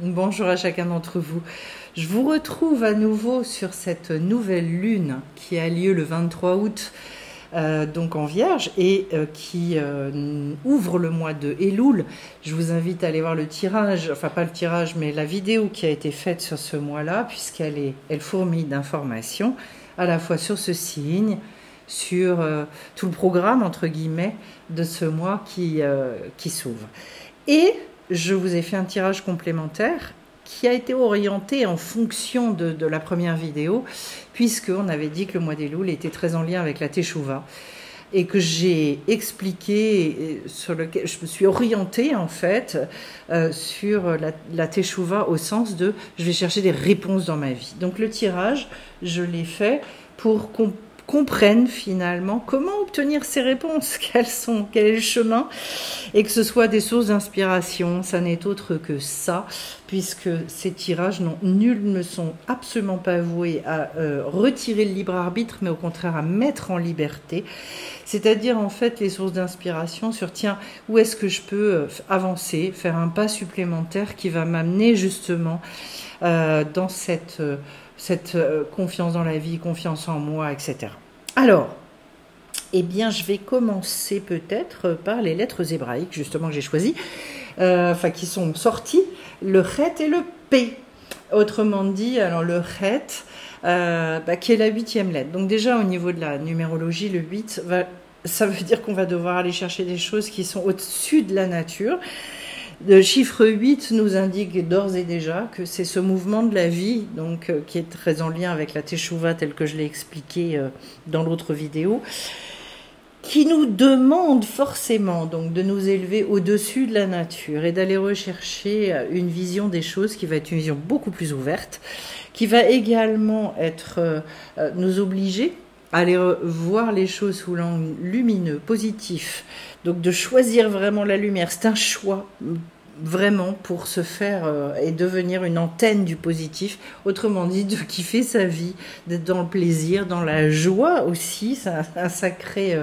Bonjour à chacun d'entre vous. Je vous retrouve à nouveau sur cette nouvelle lune qui a lieu le 23 août, donc en Vierge, et qui ouvre le mois de Elul. Je vous invite à aller voir le tirage, enfin pas le tirage, mais la vidéo qui a été faite sur ce mois-là, elle fourmille d'informations, à la fois sur ce signe, sur tout le programme, entre guillemets, de ce mois qui s'ouvre. Et je vous ai fait un tirage complémentaire qui a été orienté en fonction de la première vidéo, puisqu'on avait dit que le mois d'Elul était très en lien avec la Teshuvah, et que j'ai expliqué, sur lequel je me suis orientée en fait sur la Teshuvah au sens de je vais chercher des réponses dans ma vie. Donc le tirage, je l'ai fait pour qu'on comprennent finalement comment obtenir ces réponses, quel est le chemin, et que ce soit des sources d'inspiration. Ça n'est autre que ça, puisque ces tirages ne sont absolument pas voués à retirer le libre arbitre, mais au contraire à mettre en liberté. C'est-à-dire en fait les sources d'inspiration sur tiens, où est-ce que je peux avancer, faire un pas supplémentaire qui va m'amener justement dans cette confiance dans la vie, confiance en moi, etc. Alors, eh bien, je vais commencer peut-être par les lettres hébraïques, justement, que j'ai choisies, qui sont sorties, le Chet et le P. Autrement dit, alors le Chet, qui est la 8e lettre. Donc déjà, au niveau de la numérologie, le 8, ça veut dire qu'on va devoir aller chercher des choses qui sont au-dessus de la nature. Le chiffre 8 nous indique d'ores et déjà que c'est ce mouvement de la vie, donc qui est très en lien avec la Teshuvah tel que je l'ai expliqué dans l'autre vidéo, qui nous demande forcément donc de nous élever au-dessus de la nature et d'aller rechercher une vision des choses qui va être une vision beaucoup plus ouverte, qui va également nous obliger à aller voir les choses sous l'angle lumineux, positif. Donc de choisir vraiment la lumière, c'est un choix vraiment pour se faire et devenir une antenne du positif, autrement dit de kiffer sa vie, d'être dans le plaisir, dans la joie aussi, c'est un sacré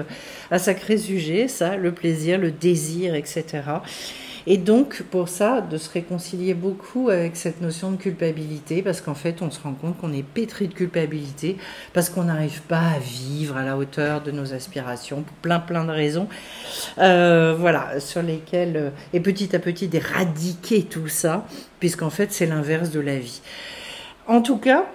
sujet, ça, le plaisir, le désir, etc. Et donc, pour ça, de se réconcilier beaucoup avec cette notion de culpabilité, parce qu'en fait, on se rend compte qu'on est pétri de culpabilité, parce qu'on n'arrive pas à vivre à la hauteur de nos aspirations, pour plein de raisons, sur lesquelles, et petit à petit, d'éradiquer tout ça, puisqu'en fait, c'est l'inverse de la vie. En tout cas,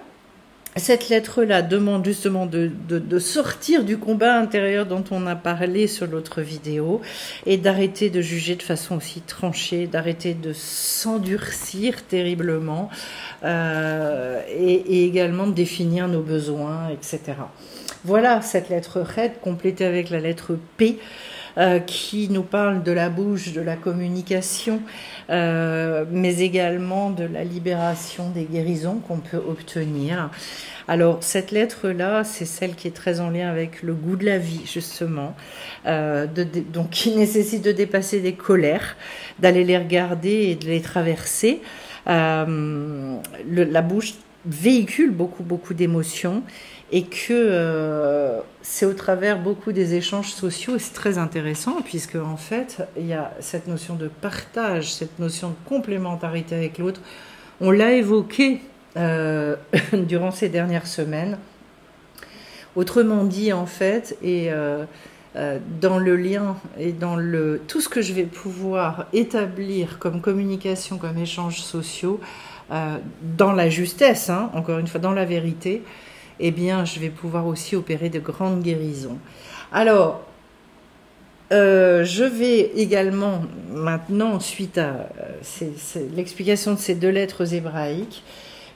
cette lettre-là demande justement de sortir du combat intérieur dont on a parlé sur l'autre vidéo et d'arrêter de juger de façon aussi tranchée, d'arrêter de s'endurcir terriblement et également de définir nos besoins, etc. Voilà cette lettre Red complétée avec la lettre P. Qui nous parle de la bouche, de la communication, mais également de la libération des guérisons qu'on peut obtenir. Alors cette lettre-là, c'est celle qui est très en lien avec le goût de la vie, justement, donc qui nécessite de dépasser des colères, d'aller les regarder et de les traverser. La bouche véhicule beaucoup d'émotions et que c'est au travers beaucoup des échanges sociaux, et c'est très intéressant puisque en fait il y a cette notion de partage, cette notion de complémentarité avec l'autre. On l'a évoqué durant ces dernières semaines. Autrement dit en fait, et dans le lien et dans tout ce que je vais pouvoir établir comme communication, comme échanges sociaux, dans la justesse, encore une fois, dans la vérité, eh bien, je vais pouvoir aussi opérer de grandes guérisons. Alors, je vais également, maintenant, suite à l'explication de ces deux lettres hébraïques,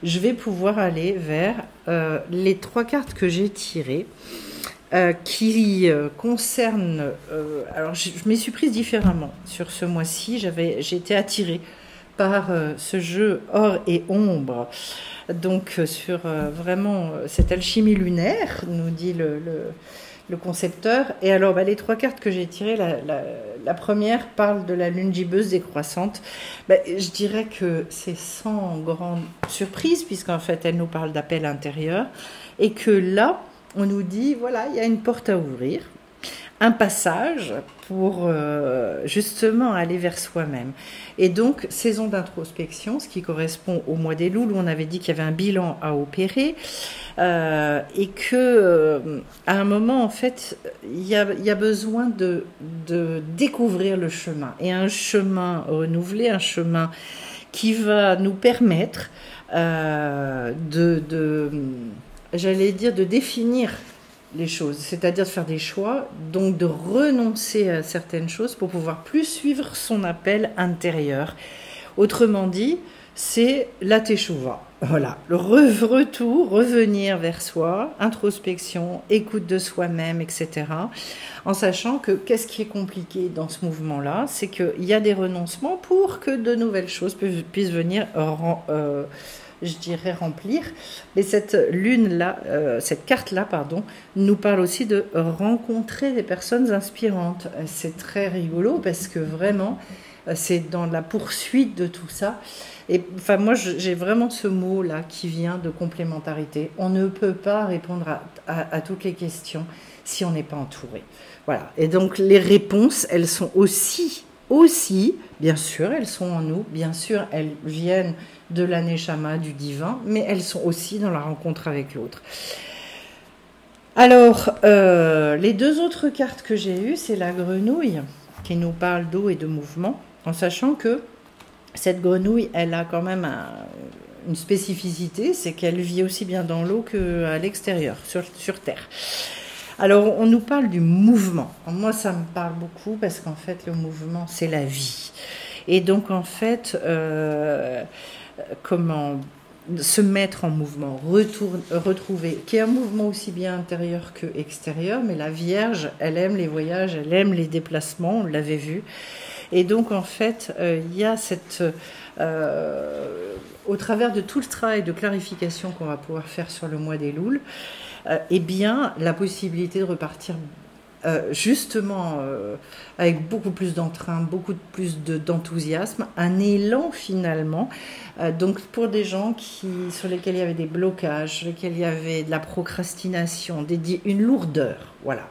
je vais pouvoir aller vers les 3 cartes que j'ai tirées, qui concernent... alors, je m'y suis prise différemment sur ce mois-ci. J'ai été attirée par ce jeu or et ombre, donc sur vraiment cette alchimie lunaire, nous dit le concepteur. Et alors les 3 cartes que j'ai tirées, la première parle de la lune gibbeuse décroissante. Je dirais que c'est sans grande surprise, puisqu'en fait elle nous parle d'appel intérieur, et que là on nous dit voilà, il y a une porte à ouvrir, un passage pour justement aller vers soi-même. Et donc, saison d'introspection, ce qui correspond au mois des Louls, où on avait dit qu'il y avait un bilan à opérer, et que à un moment, en fait, il y a besoin de découvrir le chemin, et un chemin renouvelé, un chemin qui va nous permettre j'allais dire, de définir les choses, c'est-à-dire de faire des choix, donc de renoncer à certaines choses pour pouvoir plus suivre son appel intérieur. Autrement dit, c'est la teshuva. Voilà, le retour, revenir vers soi, introspection, écoute de soi-même, etc. En sachant que qu'est-ce qui est compliqué dans ce mouvement-là, c'est qu'il y a des renoncements pour que de nouvelles choses puissent venir je dirais remplir. Mais cette lune-là, cette carte-là, pardon, nous parle aussi de rencontrer des personnes inspirantes. C'est très rigolo parce que vraiment, c'est dans la poursuite de tout ça. Et enfin, moi, j'ai vraiment ce mot-là qui vient de complémentarité. On ne peut pas répondre à toutes les questions si on n'est pas entouré. Voilà. Et donc, les réponses, elles sont aussi, bien sûr, elles sont en nous. Bien sûr, elles viennent de l'aneshama, du divin, mais elles sont aussi dans la rencontre avec l'autre. Alors, les deux autres cartes que j'ai eues, c'est la grenouille, qui nous parle d'eau et de mouvement, en sachant que cette grenouille, elle a quand même une spécificité, c'est qu'elle vit aussi bien dans l'eau qu'à l'extérieur, sur Terre. Alors, on nous parle du mouvement. Moi, ça me parle beaucoup parce qu'en fait, le mouvement, c'est la vie. Et donc, en fait, comment se mettre en mouvement, retrouver, qui est un mouvement aussi bien intérieur que extérieur, mais la Vierge, elle aime les voyages, elle aime les déplacements, on l'avait vu. Et donc, en fait, il y a cette... au travers de tout le travail de clarification qu'on va pouvoir faire sur le mois des Louls, eh bien, la possibilité de repartir justement avec beaucoup plus d'entrain, beaucoup plus d'enthousiasme, un élan finalement. Donc pour des gens sur lesquels il y avait des blocages, sur lesquels il y avait de la procrastination, une lourdeur, voilà.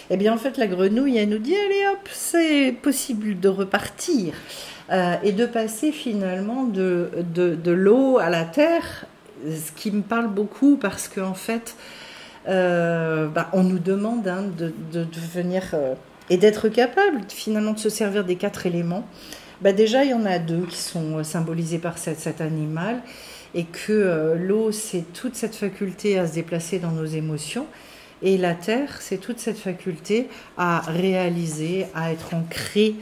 Eh bien en fait la grenouille, elle nous dit allez hop, c'est possible de repartir et de passer finalement de l'eau à la terre, ce qui me parle beaucoup parce qu'en fait on nous demande de venir et d'être capable finalement de se servir des 4 éléments. Déjà, il y en a 2 qui sont symbolisés par cet animal et que l'eau, c'est toute cette faculté à se déplacer dans nos émotions et la terre, c'est toute cette faculté à réaliser, à être ancré,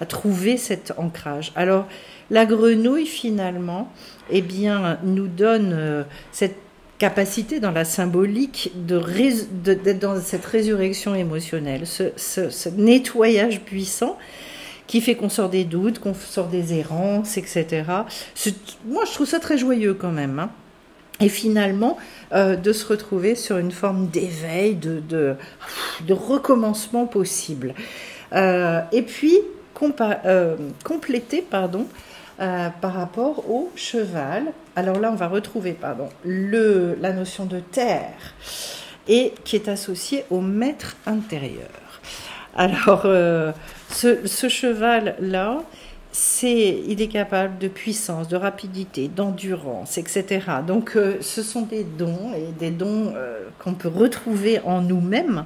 à trouver cet ancrage. Alors, la grenouille, finalement, eh bien, nous donne cette capacité dans la symbolique d'être dans cette résurrection émotionnelle, ce nettoyage puissant qui fait qu'on sort des doutes, qu'on sort des errances, etc. Moi, je trouve ça très joyeux quand même. Hein. Et finalement, de se retrouver sur une forme d'éveil, de recommencement possible. Et puis, compléter, par rapport au cheval. Alors là, on va retrouver la notion de terre et qui est associée au maître intérieur. Alors, ce cheval-là, il est capable de puissance, de rapidité, d'endurance, etc. Donc, ce sont des dons, et des dons qu'on peut retrouver en nous-mêmes.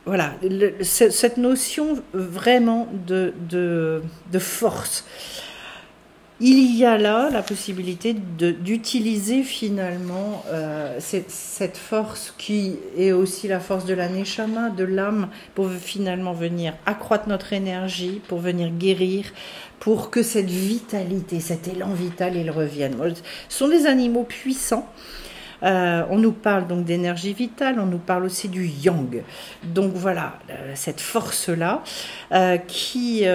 Voilà, cette notion vraiment de force. Il y a là la possibilité d'utiliser finalement cette force qui est aussi la force de la neshama, de l'âme, pour finalement venir accroître notre énergie, pour venir guérir, pour que cette vitalité, cet élan vital, il revienne. Ce sont des animaux puissants. On nous parle donc d'énergie vitale, on nous parle aussi du yang. Donc voilà, cette force-là qui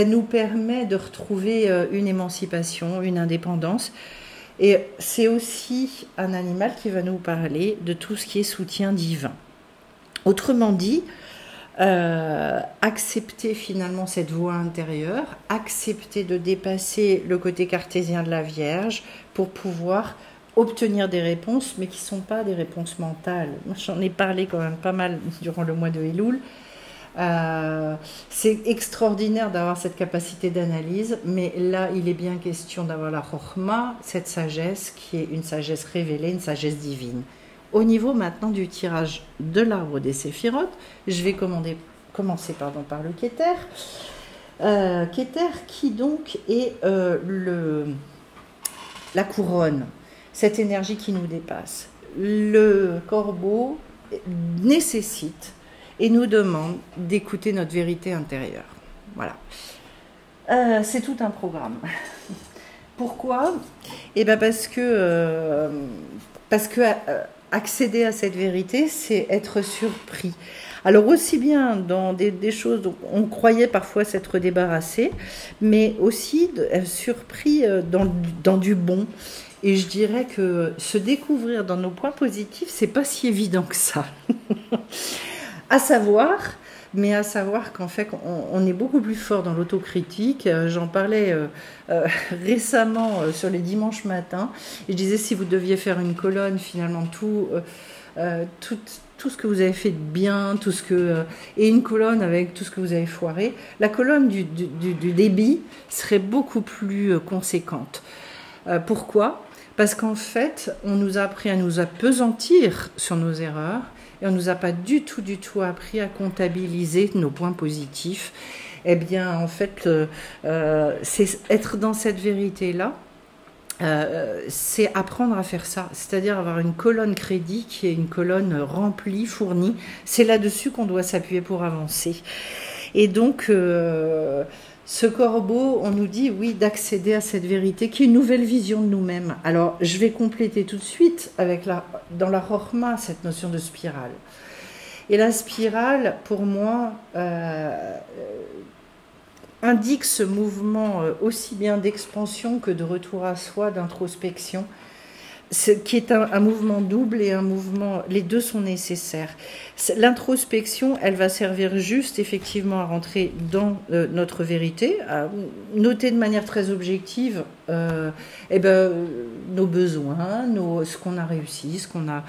nous permet de retrouver une émancipation, une indépendance. Et c'est aussi un animal qui va nous parler de tout ce qui est soutien divin. Autrement dit, accepter finalement cette voie intérieure, accepter de dépasser le côté cartésien de la Vierge pour pouvoir obtenir des réponses, mais qui ne sont pas des réponses mentales. J'en ai parlé quand même pas mal durant le mois de Elul. C'est extraordinaire d'avoir cette capacité d'analyse, mais là, il est bien question d'avoir la Chokhma, cette sagesse qui est une sagesse révélée, une sagesse divine. Au niveau maintenant du tirage de l'arbre des séphirotes, je vais commencer par le Keter. Keter qui donc est la couronne, cette énergie qui nous dépasse. Le corbeau nécessite et nous demande d'écouter notre vérité intérieure. Voilà. C'est tout un programme. Pourquoi ? Eh bien parce que accéder à cette vérité, c'est être surpris. Alors aussi bien dans des choses dont on croyait parfois s'être débarrassé, mais aussi surpris dans du bon. Et je dirais que se découvrir dans nos points positifs, c'est pas si évident que ça. À savoir qu'en fait, on est beaucoup plus fort dans l'autocritique. J'en parlais récemment sur les dimanches matins. Et je disais, si vous deviez faire une colonne, finalement, tout ce que vous avez fait de bien, et une colonne avec tout ce que vous avez foiré, la colonne du débit serait beaucoup plus conséquente. Pourquoi ? Parce qu'en fait, on nous a appris à nous appesantir sur nos erreurs et on ne nous a pas du tout appris à comptabiliser nos points positifs. Eh bien, en fait, c'est être dans cette vérité-là, c'est apprendre à faire ça, c'est-à-dire avoir une colonne crédit qui est une colonne remplie, fournie. C'est là-dessus qu'on doit s'appuyer pour avancer. Et donc, ce corbeau, on nous dit, oui, d'accéder à cette vérité qui est une nouvelle vision de nous-mêmes. Alors, je vais compléter tout de suite avec dans la Chokhma, cette notion de spirale. Et la spirale, pour moi, indique ce mouvement aussi bien d'expansion que de retour à soi, d'introspection, qui est un mouvement double et un mouvement, les deux sont nécessaires. L'introspection, elle va servir juste effectivement à rentrer dans notre vérité, à noter de manière très objective nos besoins, ce qu'on a réussi, ce qu'on n'a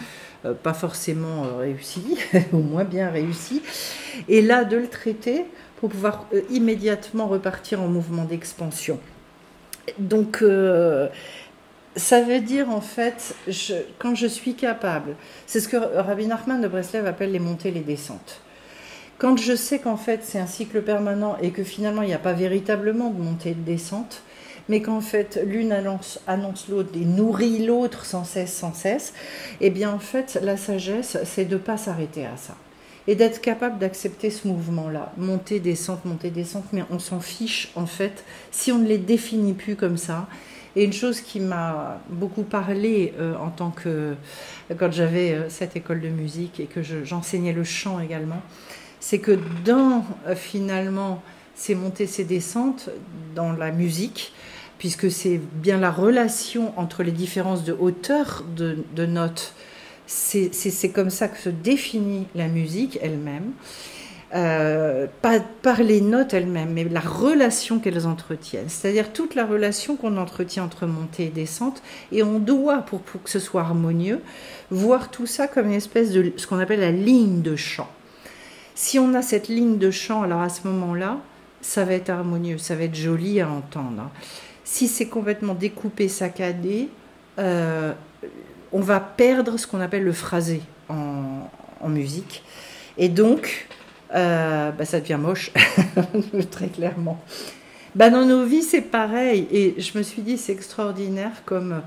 pas forcément réussi, ou moins bien réussi, et là de le traiter pour pouvoir immédiatement repartir en mouvement d'expansion. Donc, ça veut dire, en fait, quand je suis capable, c'est ce que Rabbi Nachman de Breslev appelle les montées et les descentes. Quand je sais qu'en fait, c'est un cycle permanent et que finalement, il n'y a pas véritablement de montée et de descente, mais qu'en fait, l'une annonce l'autre et nourrit l'autre sans cesse, eh bien, en fait, la sagesse, c'est de ne pas s'arrêter à ça. Et d'être capable d'accepter ce mouvement-là, montée, descente, mais on s'en fiche, en fait, si on ne les définit plus comme ça. Et une chose qui m'a beaucoup parlé quand j'avais cette école de musique et que j'enseignais le chant également, c'est que dans finalement ces montées, ces descentes dans la musique, puisque c'est bien la relation entre les différences de hauteur de notes, c'est comme ça que se définit la musique elle-même. Pas par les notes elles-mêmes, mais la relation qu'elles entretiennent, c'est-à-dire toute la relation qu'on entretient entre montée et descente, et on doit, pour que ce soit harmonieux, voir tout ça comme une espèce de ce qu'on appelle la ligne de chant. Si on a cette ligne de chant, alors à ce moment-là, ça va être harmonieux, ça va être joli à entendre. Si c'est complètement découpé, saccadé, on va perdre ce qu'on appelle le phrasé en musique, et donc ça devient moche, très clairement. Dans nos vies, c'est pareil. Et je me suis dit, c'est extraordinaire comme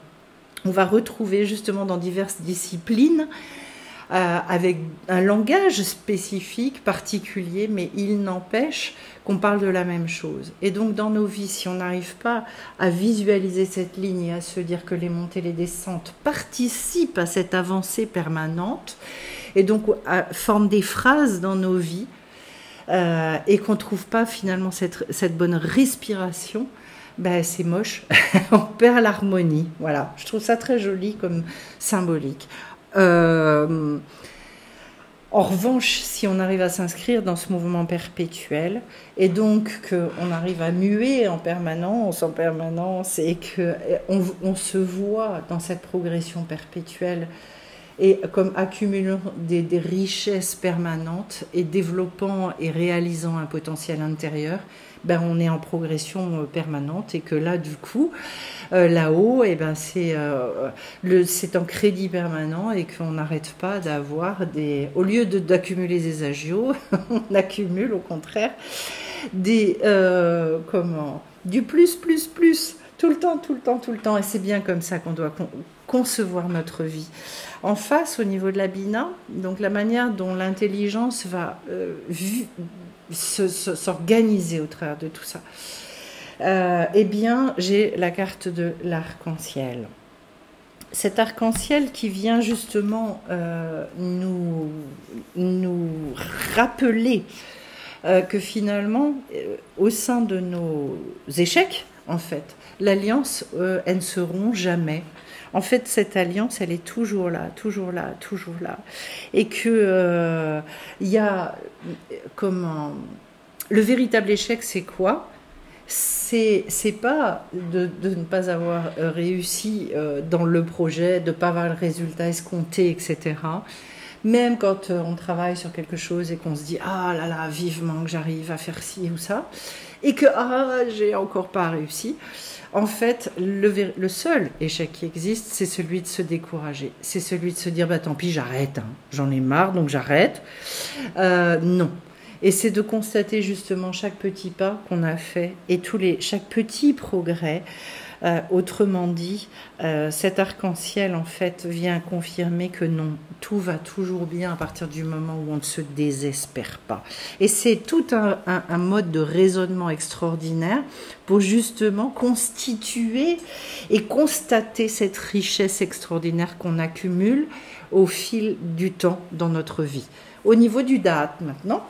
on va retrouver justement dans diverses disciplines, avec un langage spécifique, particulier, mais il n'empêche qu'on parle de la même chose. Et donc, dans nos vies, si on n'arrive pas à visualiser cette ligne et à se dire que les montées et les descentes participent à cette avancée permanente, et donc forment des phrases dans nos vies, et qu'on ne trouve pas finalement cette bonne respiration, c'est moche, on perd l'harmonie. Voilà, je trouve ça très joli comme symbolique. En revanche, si on arrive à s'inscrire dans ce mouvement perpétuel, et donc qu'on arrive à muer en permanence, et qu'on se voit dans cette progression perpétuelle, et comme accumulant des richesses permanentes, et développant et réalisant un potentiel intérieur, ben on est en progression permanente, et que là, du coup, là-haut, eh ben c'est en crédit permanent, et qu'on n'arrête pas d'avoir au lieu d'accumuler des agios, on accumule au contraire du plus, tout le temps, tout le temps, tout le temps. Et c'est bien comme ça qu'on doit concevoir notre vie. En face, au niveau de la Bina, donc la manière dont l'intelligence va s'organiser au travers de tout ça. Eh bien, j'ai la carte de l'arc-en-ciel. Cet arc-en-ciel qui vient justement nous rappeler que finalement, au sein de nos échecs, en fait, l'alliance, elles ne seront jamais. En fait, cette alliance, elle est toujours là, toujours là, toujours là. Et que y a le véritable échec, c'est quoi? C'est pas de ne pas avoir réussi dans le projet, de ne pas avoir le résultat escompté, etc. Même quand on travaille sur quelque chose et qu'on se dit « Ah là là, vivement que j'arrive à faire ci ou ça », et que « Ah, j'ai encore pas réussi », en fait, le seul échec qui existe, c'est celui de se décourager. C'est celui de se dire bah, « Tant pis, j'arrête, hein. J'en ai marre, donc j'arrête. » Non. Et c'est de constater justement chaque petit pas qu'on a fait et chaque petit progrès. Autrement dit, cet arc-en-ciel en fait vient confirmer que non, tout va toujours bien à partir du moment où on ne se désespère pas. Et c'est tout un mode de raisonnement extraordinaire pour justement constituer et constater cette richesse extraordinaire qu'on accumule au fil du temps dans notre vie. Au niveau du Da'at maintenant,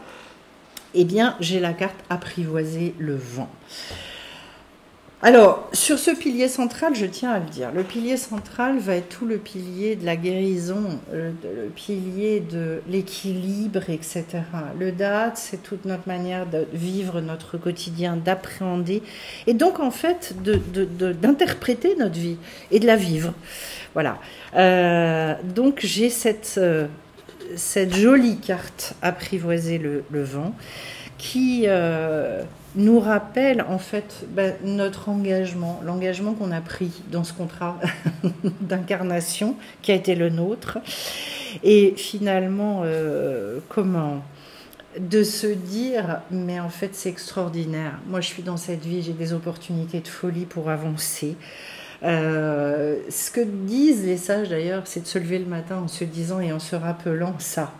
eh bien, j'ai la carte apprivoiser le vent. Alors, sur ce pilier central, je tiens à le dire, le pilier central va être tout le pilier de la guérison, le pilier de l'équilibre, etc. Le Da'at, c'est toute notre manière de vivre notre quotidien, d'appréhender, et donc en fait d'interpréter notre vie et de la vivre. Voilà. Donc j'ai cette jolie carte apprivoiser le vent qui nous rappelle en fait notre engagement, l'engagement qu'on a pris dans ce contrat d'incarnation qui a été le nôtre, et finalement de se dire mais en fait c'est extraordinaire, moi je suis dans cette vie, j'ai des opportunités de folie pour avancer. Ce que disent les sages d'ailleurs, c'est de se lever le matin en se disant et en se rappelant ça.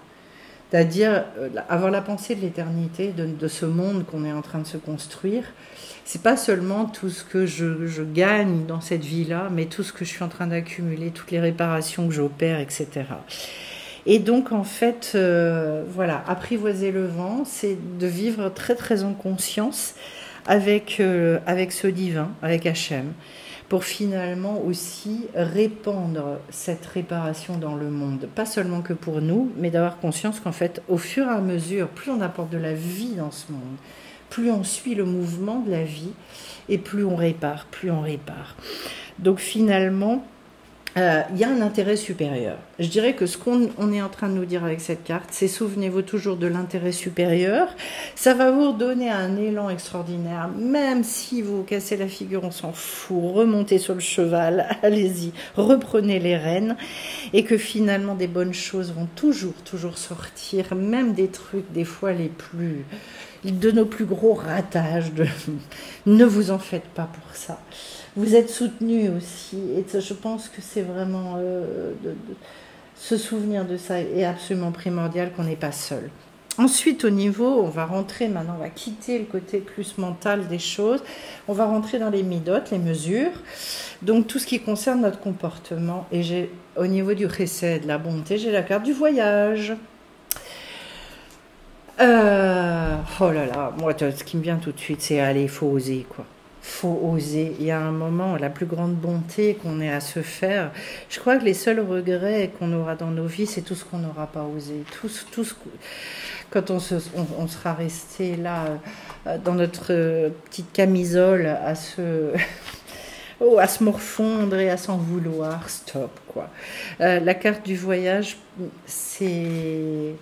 C'est-à-dire avoir la pensée de l'éternité, de ce monde qu'on est en train de se construire. C'est pas seulement tout ce que je gagne dans cette vie-là, mais tout ce que je suis en train d'accumuler, toutes les réparations que j'opère, etc. Et donc en fait, voilà, apprivoiser le vent, c'est de vivre très très en conscience avec ce divin, avec Hachem, pour finalement aussi répandre cette réparation dans le monde. Pas seulement que pour nous, mais d'avoir conscience qu'en fait, au fur et à mesure, plus on apporte de la vie dans ce monde, plus on suit le mouvement de la vie, et plus on répare, plus on répare. Donc finalement, il y a un intérêt supérieur. Je dirais que ce qu'on est en train de nous dire avec cette carte, c'est souvenez-vous toujours de l'intérêt supérieur. Ça va vous redonner un élan extraordinaire, même si vous cassez la figure, on s'en fout. Remontez sur le cheval, allez-y, reprenez les rênes, et que finalement des bonnes choses vont toujours sortir, même des trucs des fois de nos plus gros ratages. Ne vous en faites pas pour ça. Vous êtes soutenus aussi, et je pense que c'est vraiment se souvenir de ça est absolument primordial, qu'on n'est pas seul. Ensuite, au niveau, on va rentrer maintenant, on va quitter le côté plus mental des choses, on va rentrer dans les midotes, les mesures, donc tout ce qui concerne notre comportement. Et j'ai au niveau du chesed, de la bonté, j'ai la carte du voyage. Oh là là, moi ce qui me vient tout de suite, c'est allez, il faut oser quoi. faut oser. Il y a un moment, la plus grande bonté qu'on ait à se faire. Je crois que les seuls regrets qu'on aura dans nos vies, c'est tout ce qu'on n'aura pas osé. Quand on sera resté là, dans notre petite camisole, à se morfondre et à s'en vouloir, stop, quoi. La carte du voyage, c'est...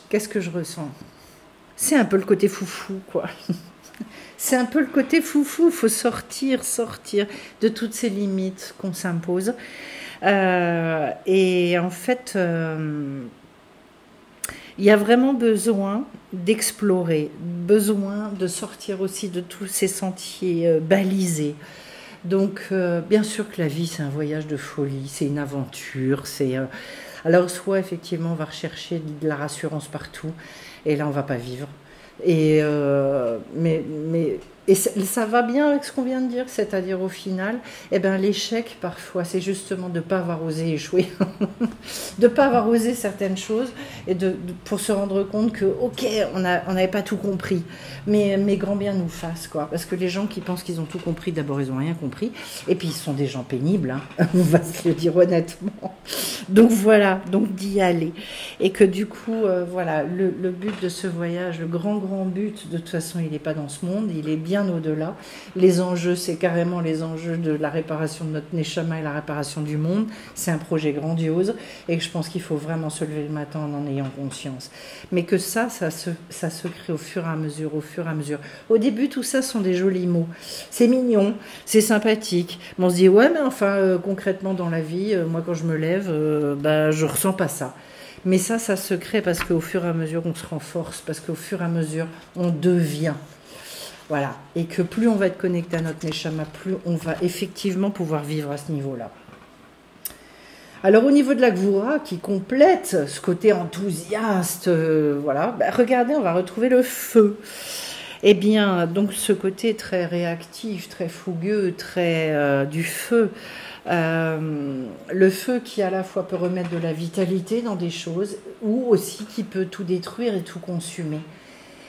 qu'est-ce que je ressens? C'est un peu le côté foufou, quoi. C'est un peu le côté foufou, il faut sortir de toutes ces limites qu'on s'impose. Et en fait, il y a vraiment besoin d'explorer, besoin de sortir aussi de tous ces sentiers balisés. Donc, bien sûr que la vie, c'est un voyage de folie, c'est une aventure, alors, soit effectivement, on va rechercher de la rassurance partout, et là, on ne va pas vivre. Et ça va bien avec ce qu'on vient de dire, c'est-à-dire au final, eh ben, l'échec, parfois, c'est justement de ne pas avoir osé échouer, de ne pas avoir osé certaines choses, et pour se rendre compte que, ok, on n'avait pas tout compris, mais grand bien nous fasse, quoi. Parce que les gens qui pensent qu'ils ont tout compris, d'abord, ils n'ont rien compris, et puis ils sont des gens pénibles, hein, on va se le dire honnêtement. Donc voilà, donc d'y aller. Et que du coup, voilà, le but de ce voyage, le grand but, de toute façon, il n'est pas dans ce monde, il est bien au-delà. Les enjeux, c'est carrément les enjeux de la réparation de notre Neshama et la réparation du monde. C'est un projet grandiose et je pense qu'il faut vraiment se lever le matin en ayant conscience. Mais que ça se crée au fur et à mesure, Au début, tout ça sont des jolis mots. C'est mignon, c'est sympathique. Mais on se dit, ouais, mais enfin, concrètement dans la vie, moi quand je me lève, je ressens pas ça. Mais ça se crée parce qu'au fur et à mesure, on se renforce, parce qu'au fur et à mesure, on devient. Voilà. Et que plus on va être connecté à notre Neshama, plus on va effectivement pouvoir vivre à ce niveau-là. Alors, au niveau de la Gvura, qui complète ce côté enthousiaste, voilà, regardez, on va retrouver le feu. Eh bien, donc ce côté très réactif, très fougueux, très du feu. Le feu qui à la fois peut remettre de la vitalité dans des choses ou aussi qui peut tout détruire et tout consumer.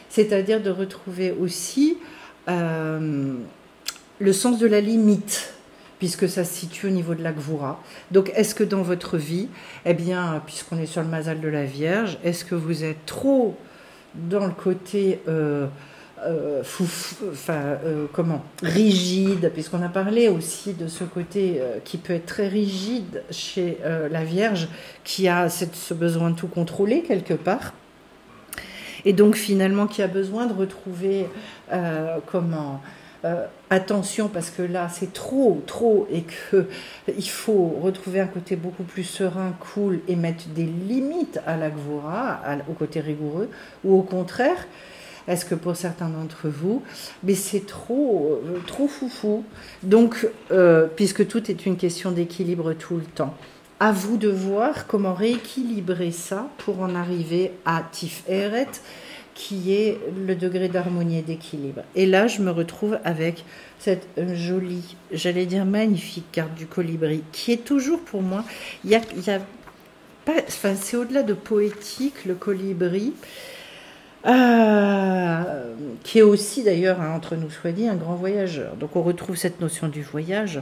C'est-à-dire de retrouver aussi le sens de la limite, puisque ça se situe au niveau de la Gvura. Donc est-ce que dans votre vie, eh bien, puisqu'on est sur le Mazal de la Vierge, est-ce que vous êtes trop dans le côté... rigide, puisqu'on a parlé aussi de ce côté qui peut être très rigide chez la Vierge, qui a ce besoin de tout contrôler quelque part, et donc finalement qui a besoin de retrouver attention, parce que là c'est trop, et qu'il faut retrouver un côté beaucoup plus serein, cool, et mettre des limites à la Gvura, au côté rigoureux, ou au contraire, est-ce que pour certains d'entre vous, mais c'est trop foufou. Donc, puisque tout est une question d'équilibre tout le temps, à vous de voir comment rééquilibrer ça pour en arriver à Tiferet, qui est le degré d'harmonie et d'équilibre. Et là, je me retrouve avec cette jolie, j'allais dire magnifique carte du colibri, qui est toujours pour moi, c'est au-delà de poétique, le colibri, qui est aussi d'ailleurs, entre nous soit dit, un grand voyageur. Donc on retrouve cette notion du voyage.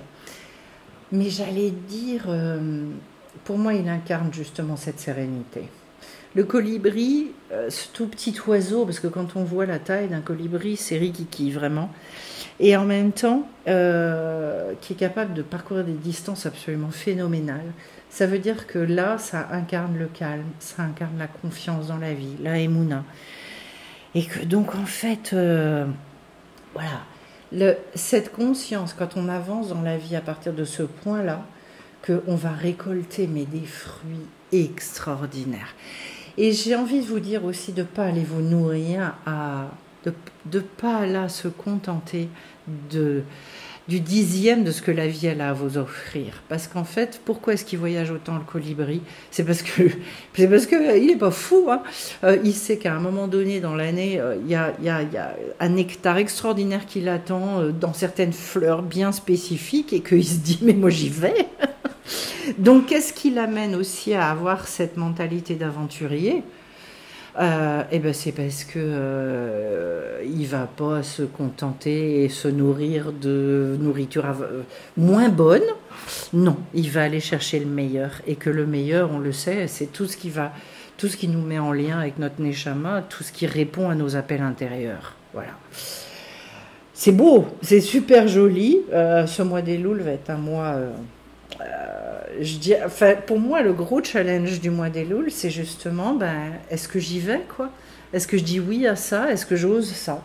Mais j'allais dire, pour moi, il incarne justement cette sérénité. Le colibri, ce tout petit oiseau, parce que quand on voit la taille d'un colibri, c'est rikiki, vraiment. Et en même temps, qui est capable de parcourir des distances absolument phénoménales. Ça veut dire que là, ça incarne le calme, ça incarne la confiance dans la vie, la émouna. Et que donc, en fait, voilà, cette conscience, quand on avance dans la vie à partir de ce point-là, qu'on va récolter mais des fruits extraordinaires. Et j'ai envie de vous dire aussi de ne pas aller vous nourrir, de ne pas là se contenter du dixième de ce que la vie elle a à vous offrir. Parce qu'en fait, pourquoi est-ce qu'il voyage autant le colibri ? C'est parce que il est pas fou. Hein. Il sait qu'à un moment donné dans l'année, il y a un nectar extraordinaire qui l'attend dans certaines fleurs bien spécifiques et qu'il se dit mais moi j'y vais. Donc qu'est-ce qui l'amène aussi à avoir cette mentalité d'aventurier ? Eh ben c'est parce que il va pas se contenter et se nourrir de nourriture moins bonne. Non, il va aller chercher le meilleur. Et que le meilleur, on le sait, c'est tout ce qui nous met en lien avec notre Neshama, tout ce qui répond à nos appels intérieurs. Voilà. C'est beau, c'est super joli. Ce mois d'Elul va être un mois. Pour moi, le gros challenge du mois d'Elul, c'est justement, est-ce que j'y vais, quoi? Est-ce que je dis oui à ça? Est-ce que j'ose ça?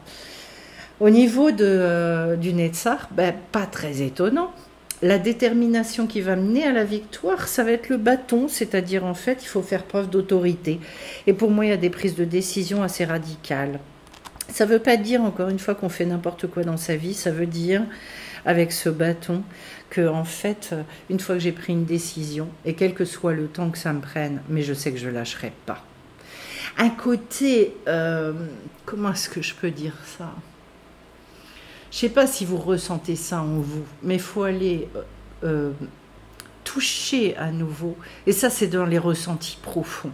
Au niveau du Netzar, pas très étonnant. La détermination qui va mener à la victoire, ça va être le bâton, c'est-à-dire en fait, il faut faire preuve d'autorité. Et pour moi, il y a des prises de décision assez radicales. Ça ne veut pas dire, encore une fois, qu'on fait n'importe quoi dans sa vie, ça veut dire, avec ce bâton, que en fait, une fois que j'ai pris une décision, et quel que soit le temps que ça me prenne, mais je sais que je ne lâcherai pas. Un côté, comment est-ce que je peux dire ça? Je ne sais pas si vous ressentez ça en vous, mais il faut aller toucher à nouveau, et ça c'est dans les ressentis profonds,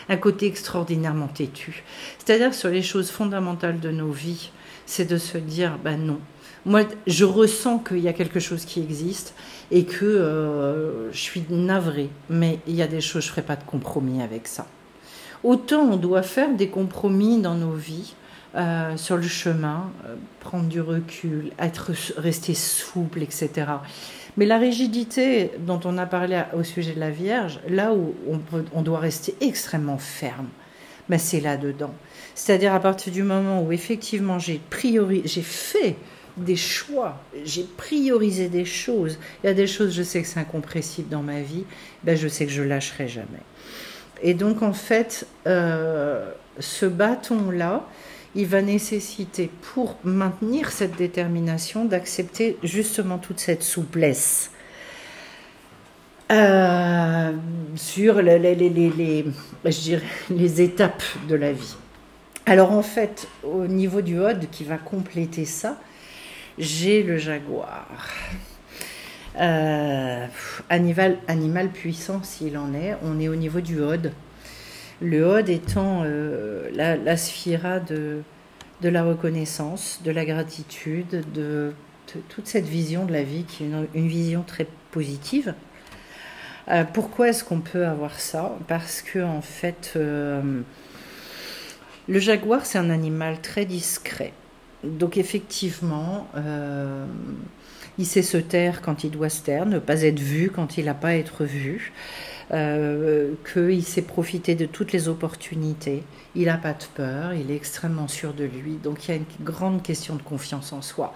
un côté extraordinairement têtu. C'est-à-dire sur les choses fondamentales de nos vies, c'est de se dire, non. Moi, je ressens qu'il y a quelque chose qui existe et que je suis navrée, mais il y a des choses, je ne ferai pas de compromis avec ça. Autant on doit faire des compromis dans nos vies, sur le chemin, prendre du recul, rester souple, etc. Mais la rigidité dont on a parlé au sujet de la Vierge, là où on doit rester extrêmement ferme, c'est là-dedans. C'est-à-dire à partir du moment où effectivement j'ai fait des choix, j'ai priorisé des choses, il y a des choses, je sais que c'est incompressible dans ma vie, je sais que je lâcherai jamais. Et donc en fait, ce bâton-là, il va nécessiter, pour maintenir cette détermination, d'accepter justement toute cette souplesse sur les étapes de la vie. Alors en fait, au niveau du Hod qui va compléter ça, j'ai le jaguar. Animal puissant s'il en est, on est au niveau du Hod. Le Hod étant la sphira de la reconnaissance, de la gratitude, de toute cette vision de la vie qui est une vision très positive. Pourquoi est-ce qu'on peut avoir ça? Parce que en fait, le jaguar c'est un animal très discret. Donc effectivement, il sait se taire quand il doit se taire, ne pas être vu quand il n'a pas à être vu. Qu'il sait profiter de toutes les opportunités, il n'a pas de peur, il est extrêmement sûr de lui, donc il y a une grande question de confiance en soi.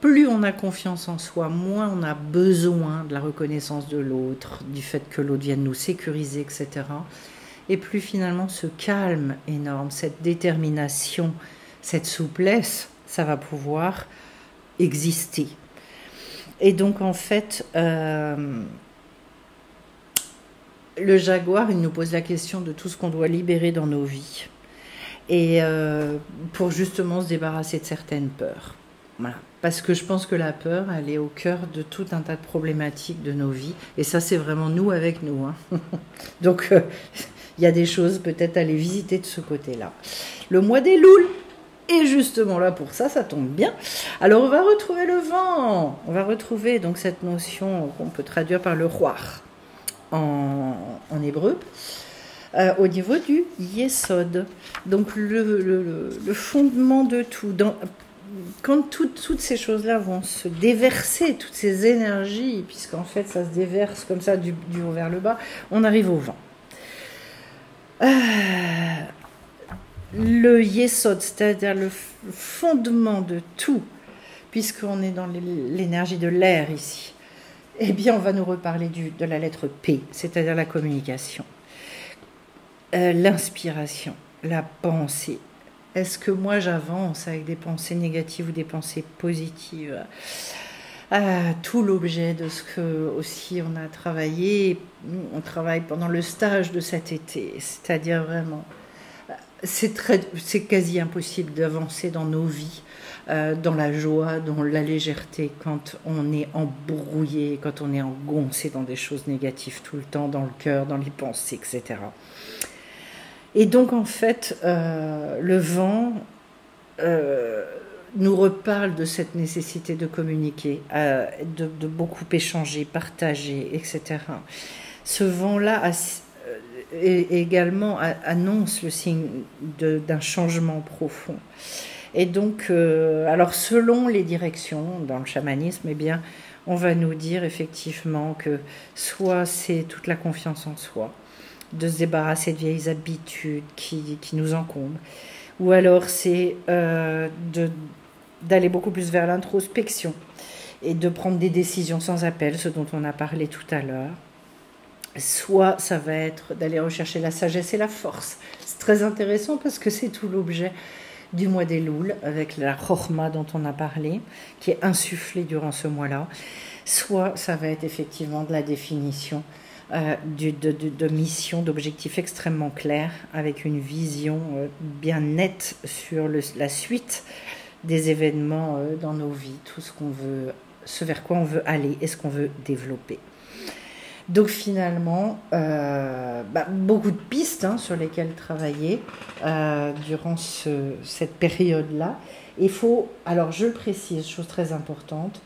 Plus on a confiance en soi, moins on a besoin de la reconnaissance de l'autre, du fait que l'autre vienne nous sécuriser, etc. Et plus finalement ce calme énorme, cette détermination, cette souplesse, ça va pouvoir exister. Et donc en fait, le jaguar, il nous pose la question de tout ce qu'on doit libérer dans nos vies. Et pour justement se débarrasser de certaines peurs. Voilà. Parce que je pense que la peur, elle est au cœur de tout un tas de problématiques de nos vies. Et ça, c'est vraiment nous avec nous. Hein. Donc, il y a des choses peut-être à aller visiter de ce côté-là. Le mois des Louls est justement là pour ça, ça tombe bien. Alors, on va retrouver le vent. On va retrouver donc cette notion qu'on peut traduire par le roi en hébreu. Au niveau du Yesod. Donc le fondement de tout. Quand toutes ces choses-là vont se déverser, toutes ces énergies, puisqu'en fait ça se déverse comme ça du haut vers le bas, on arrive au vent. Le Yesod, c'est-à-dire le fondement de tout, puisqu'on est dans l'énergie de l'air ici, eh bien on va nous reparler de la lettre P, c'est-à-dire la communication. L'inspiration, la pensée. Est-ce que moi j'avance avec des pensées négatives ou des pensées positives? Tout l'objet de ce que aussi on a travaillé, on travaille pendant le stage de cet été, c'est-à-dire vraiment, c'est quasi impossible d'avancer dans nos vies, dans la joie, dans la légèreté, quand on est embrouillé, quand on est engoncé dans des choses négatives tout le temps, dans le cœur, dans les pensées, etc. Et donc en fait, le vent nous reparle de cette nécessité de communiquer, de beaucoup échanger, partager, etc. Ce vent-là également annonce le signe d'un changement profond. Et donc, alors selon les directions dans le chamanisme, eh bien, on va nous dire effectivement que soit c'est toute la confiance en soi, de se débarrasser de vieilles habitudes qui nous encombrent, ou alors c'est d'aller beaucoup plus vers l'introspection et de prendre des décisions sans appel, ce dont on a parlé tout à l'heure. Soit ça va être d'aller rechercher la sagesse et la force. C'est très intéressant parce que c'est tout l'objet du mois des Louls, avec la Chokhma dont on a parlé, qui est insufflée durant ce mois-là. Soit ça va être effectivement de la définition de mission, d'objectifs extrêmement clairs, avec une vision bien nette sur la suite des événements dans nos vies, tout ce vers quoi on veut aller et ce qu'on veut développer. Donc finalement, beaucoup de pistes sur lesquelles travailler durant cette période-là. Il faut, alors je le précise, chose très importante,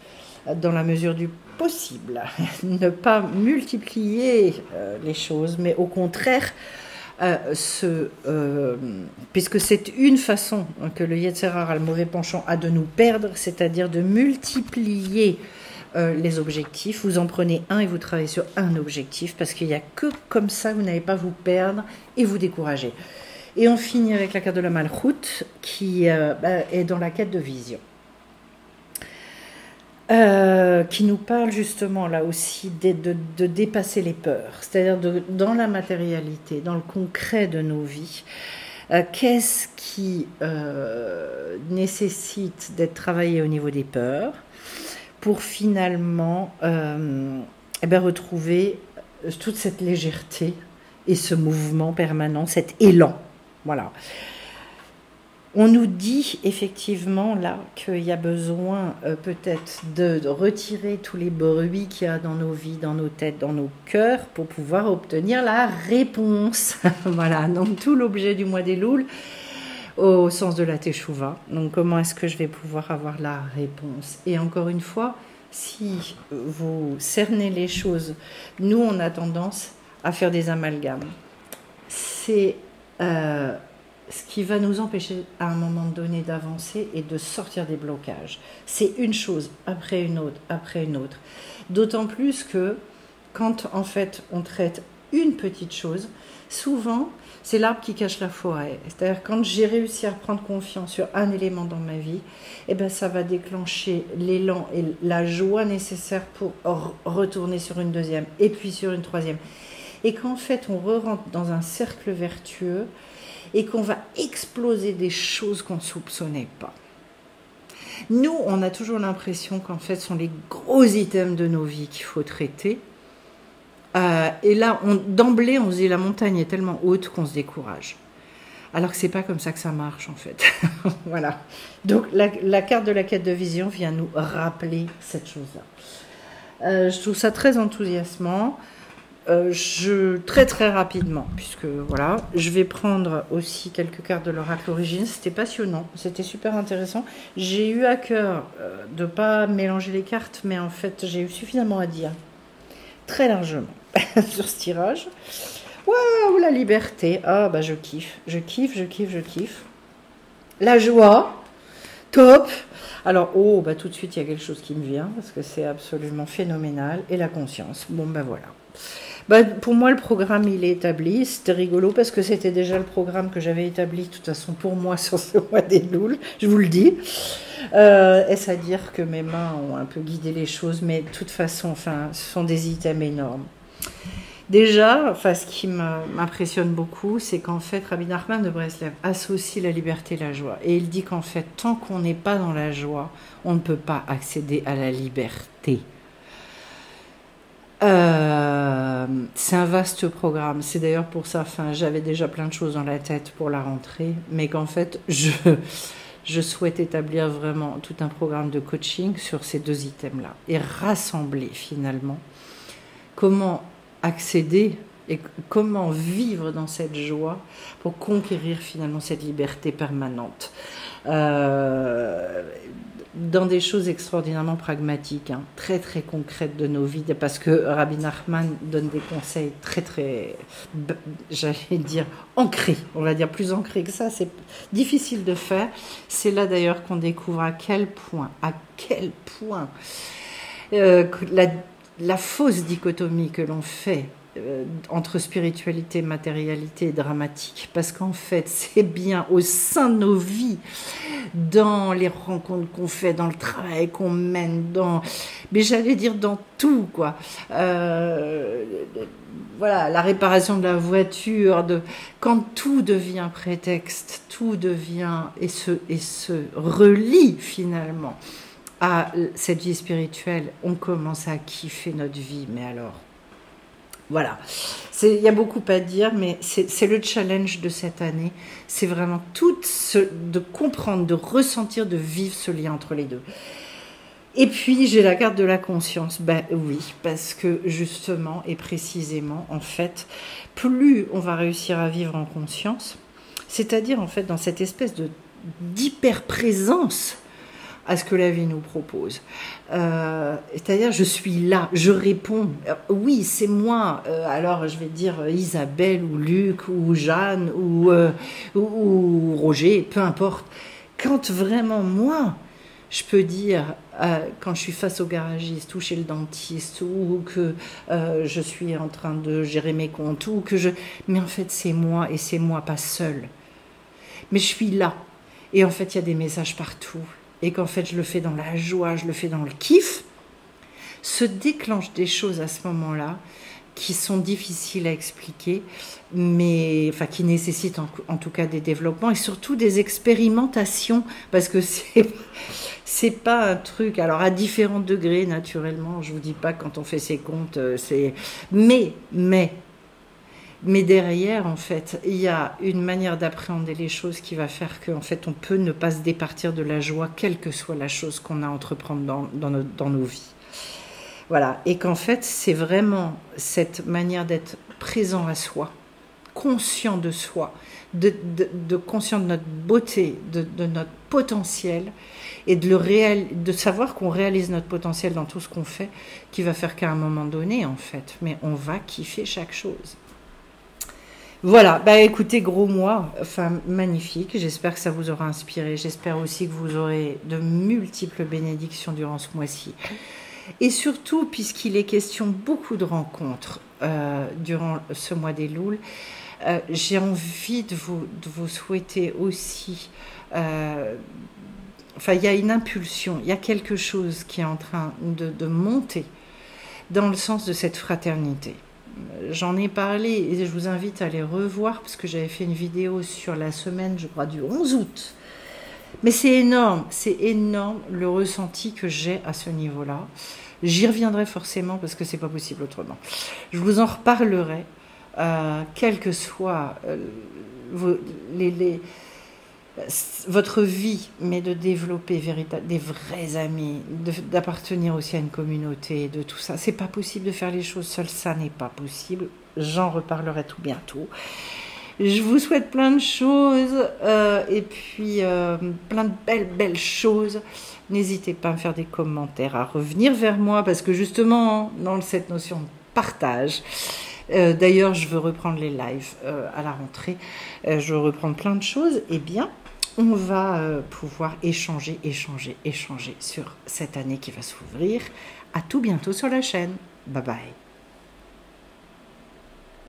dans la mesure du possible, ne pas multiplier les choses, mais au contraire, puisque c'est une façon que le Yetzer Hara, le mauvais penchant, a de nous perdre, c'est-à-dire de multiplier les objectifs. Vous en prenez un et vous travaillez sur un objectif, parce qu'il n'y a que comme ça que vous n'allez pas vous perdre et vous décourager. Et on finit avec la carte de la Malchut, qui est dans la quête de vision. Qui nous parle justement là aussi de dépasser les peurs, c'est-à-dire dans la matérialité, dans le concret de nos vies, qu'est-ce qui nécessite d'être travaillé au niveau des peurs pour finalement retrouver toute cette légèreté et ce mouvement permanent, cet élan. Voilà. On nous dit effectivement là qu'il y a besoin peut-être de retirer tous les bruits qu'il y a dans nos vies, dans nos têtes, dans nos cœurs pour pouvoir obtenir la réponse. Voilà, donc tout l'objet du mois des Louls au sens de la Teshuvah. Donc comment est-ce que je vais pouvoir avoir la réponse? Et encore une fois, si vous cernez les choses, nous on a tendance à faire des amalgames. C'est ce qui va nous empêcher à un moment donné d'avancer et de sortir des blocages. C'est une chose après une autre, après une autre. D'autant plus que quand en fait on traite une petite chose, souvent c'est l'arbre qui cache la forêt. C'est-à-dire quand j'ai réussi à prendre confiance sur un élément dans ma vie, ça va déclencher l'élan et la joie nécessaire pour retourner sur une deuxième et puis sur une troisième. Et qu'en fait on re-rentre dans un cercle vertueux et qu'on va exploser des choses qu'on ne soupçonnait pas. Nous, on a toujours l'impression qu'en fait, ce sont les gros items de nos vies qu'il faut traiter. Et là, d'emblée, on se dit la montagne est tellement haute qu'on se décourage. Alors que c'est pas comme ça que ça marche, en fait. Voilà. Donc, la carte de la quête de vision vient nous rappeler cette chose-là. Je trouve ça très enthousiasmant. Très rapidement, puisque voilà, je vais prendre aussi quelques cartes de l'oracle origine. C'était passionnant, c'était super intéressant. J'ai eu à cœur de ne pas mélanger les cartes, mais en fait, j'ai eu suffisamment à dire, très largement, sur ce tirage. Waouh, la liberté. Ah, je kiffe. La joie, top. Alors, tout de suite, il y a quelque chose qui me vient, parce que c'est absolument phénoménal. Et la conscience. Bon, voilà. Pour moi, le programme, il est établi. C'était rigolo parce que c'était déjà le programme que j'avais établi, de toute façon, pour moi, sur ce mois des Louls, je vous le dis. Est-ce à dire que mes mains ont un peu guidé les choses, mais de toute façon, ce sont des items énormes. Déjà, ce qui m'impressionne beaucoup, c'est qu'en fait, Rabbi Nachman de Breslev associe la liberté et la joie. Et il dit qu'en fait, tant qu'on n'est pas dans la joie, on ne peut pas accéder à la liberté. C'est un vaste programme. C'est d'ailleurs pour ça, j'avais déjà plein de choses dans la tête pour la rentrée, mais qu'en fait, je souhaite établir vraiment tout un programme de coaching sur ces deux items-là et rassembler finalement comment accéder et comment vivre dans cette joie pour conquérir finalement cette liberté permanente. Dans des choses extraordinairement pragmatiques, hein, très très concrètes de nos vies, parce que Rabbi Nachman donne des conseils très très, j'allais dire, ancrés, on va dire plus ancrés que ça, c'est difficile de faire. C'est là d'ailleurs qu'on découvre à quel point la fausse dichotomie que l'on fait entre spiritualité, matérialité et dramatique, parce qu'en fait c'est bien au sein de nos vies, dans les rencontres qu'on fait, dans le travail qu'on mène, mais j'allais dire dans tout, quoi. Voilà, la réparation de la voiture, quand tout devient prétexte, tout devient et se relie finalement à cette vie spirituelle, on commence à kiffer notre vie, mais alors voilà, il y a beaucoup à dire, mais c'est le challenge de cette année. C'est vraiment de comprendre, de ressentir, de vivre ce lien entre les deux. Et puis, j'ai la carte de la conscience. Ben oui, parce que justement et précisément, en fait, plus on va réussir à vivre en conscience, c'est-à-dire en fait dans cette espèce d'hyper-présence à ce que la vie nous propose. C'est-à-dire, je suis là, je réponds. Oui, c'est moi. Alors, je vais dire Isabelle ou Luc ou Jeanne ou Roger, peu importe. Quand vraiment moi, je peux dire, quand je suis face au garagiste ou chez le dentiste ou que je suis en train de gérer mes comptes ou que mais en fait, c'est moi et c'est moi, pas seul. Mais je suis là. Et en fait, il y a des messages partout. Et qu'en fait je le fais dans la joie, je le fais dans le kiff, se déclenchent des choses à ce moment-là qui sont difficiles à expliquer, mais enfin qui nécessitent en tout cas des développements et surtout des expérimentations, parce que c'est pas un truc, alors à différents degrés naturellement, je vous dis pas quand on fait ses comptes, mais derrière, en fait, il y a une manière d'appréhender les choses qui va faire qu'en fait, on peut ne pas se départir de la joie, quelle que soit la chose qu'on a à entreprendre dans nos vies. Voilà. Et qu'en fait, c'est vraiment cette manière d'être présent à soi, conscient de soi, conscient de notre beauté, de notre potentiel, et de savoir qu'on réalise notre potentiel dans tout ce qu'on fait, qui va faire qu'à un moment donné, en fait, mais on va kiffer chaque chose. Voilà, bah écoutez, gros mois, enfin magnifique, j'espère que ça vous aura inspiré, j'espère aussi que vous aurez de multiples bénédictions durant ce mois-ci. Et surtout, puisqu'il est question beaucoup de rencontres durant ce mois d'Elul, j'ai envie de vous souhaiter aussi, enfin il y a une impulsion, il y a quelque chose qui est en train de monter dans le sens de cette fraternité. J'en ai parlé et je vous invite à les revoir parce que j'avais fait une vidéo sur la semaine, je crois, du 11 août. Mais c'est énorme le ressenti que j'ai à ce niveau-là. J'y reviendrai forcément parce que c'est pas possible autrement. Je vous en reparlerai, quel que soit votre vie, mais de développer des vrais amis, d'appartenir aussi à une communauté, de tout ça. C'est pas possible de faire les choses seul, ça n'est pas possible. J'en reparlerai tout bientôt. Je vous souhaite plein de choses et puis plein de belles choses. N'hésitez pas à me faire des commentaires, à revenir vers moi parce que justement, dans cette notion de partage, d'ailleurs, je veux reprendre les lives à la rentrée. Je veux reprendre plein de choses. Eh bien, on va pouvoir échanger sur cette année qui va s'ouvrir. À tout bientôt sur la chaîne. Bye bye.